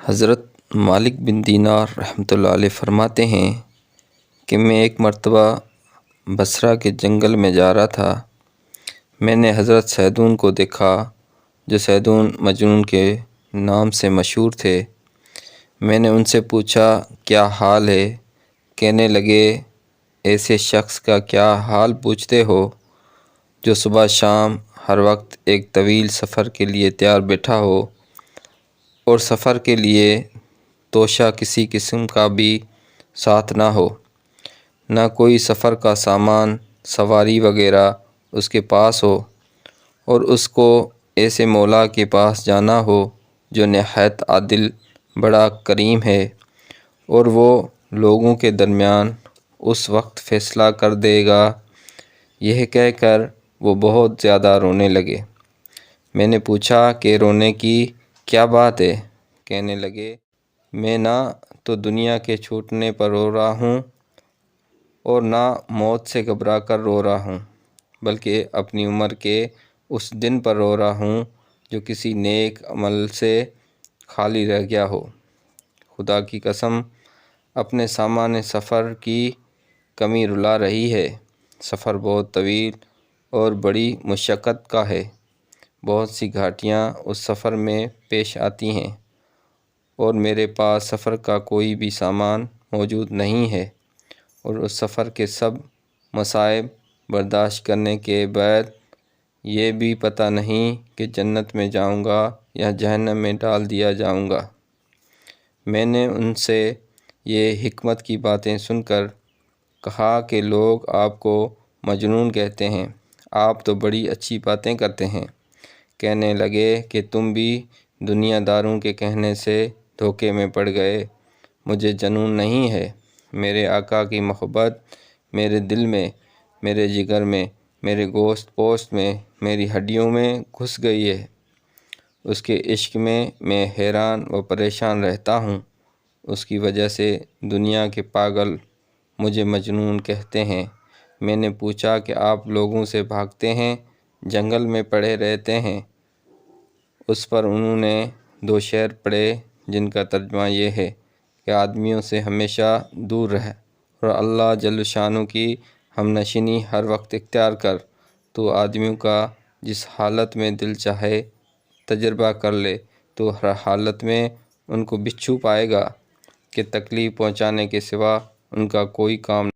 حضرت مالک بن دینار رحمۃ اللہ علیہ فرماتے ہیں کہ میں ایک مرتبہ بصرہ کے جنگل میں جا رہا تھا۔ میں نے حضرت سیدون کو دیکھا جو سیدون مجنون کے نام سے مشہور تھے۔ میں نے ان سے پوچھا کیا حال ہے؟ کہنے لگے ایسے شخص کا کیا حال پوچھتے ہو جو صبح شام ہر وقت ایک طویل سفر کے لیے تیار بیٹھا ہو اور سفر کے لیے توشہ کسی قسم کا بھی ساتھ نہ ہو، نہ کوئی سفر کا سامان سواری وغیرہ اس کے پاس ہو، اور اس کو ایسے مولا کے پاس جانا ہو جو نہایت عادل بڑا کریم ہے، اور وہ لوگوں کے درمیان اس وقت فیصلہ کر دے گا۔ یہ کہہ کر وہ بہت زیادہ رونے لگے۔ میں نے پوچھا کہ رونے کی کیا بات ہے؟ کہنے لگے میں نہ تو دنیا کے چھوٹنے پر رو رہا ہوں اور نہ موت سے گھبرا کر رو رہا ہوں، بلکہ اپنی عمر کے اس دن پر رو رہا ہوں جو کسی نیک عمل سے خالی رہ گیا ہو۔ خدا کی قسم اپنے سامان سفر کی کمی رلا رہی ہے۔ سفر بہت طویل اور بڑی مشقت کا ہے۔ بہت سی گھاٹیاں اس سفر میں پیش آتی ہیں اور میرے پاس سفر کا کوئی بھی سامان موجود نہیں ہے، اور اس سفر کے سب مصائب برداشت کرنے کے بعد یہ بھی پتہ نہیں کہ جنت میں جاؤں گا یا جہنم میں ڈال دیا جاؤں گا۔ میں نے ان سے یہ حکمت کی باتیں سن کر کہا کہ لوگ آپ کو مجنون کہتے ہیں، آپ تو بڑی اچھی باتیں کرتے ہیں۔ کہنے لگے کہ تم بھی دنیا داروں کے کہنے سے دھوکے میں پڑ گئے۔ مجھے جنون نہیں ہے، میرے آقا کی محبت میرے دل میں، میرے جگر میں، میرے گوشت پوشت میں، میری ہڈیوں میں گھس گئی ہے۔ اس کے عشق میں حیران و پریشان رہتا ہوں۔ اس کی وجہ سے دنیا کے پاگل مجھے مجنون کہتے ہیں۔ میں نے پوچھا کہ آپ لوگوں سے بھاگتے ہیں، جنگل میں پڑے رہتے ہیں؟ اس پر انہوں نے 2 شعر پڑھے جن کا ترجمہ یہ ہے کہ آدمیوں سے ہمیشہ دور رہ اور اللہ جل شانہ کی ہم نشینی ہر وقت اختیار کر۔ تو آدمیوں کا جس حالت میں دل چاہے تجربہ کر لے، تو ہر حالت میں ان کو بچھو پائے گا کہ تکلیف پہنچانے کے سوا ان کا کوئی کام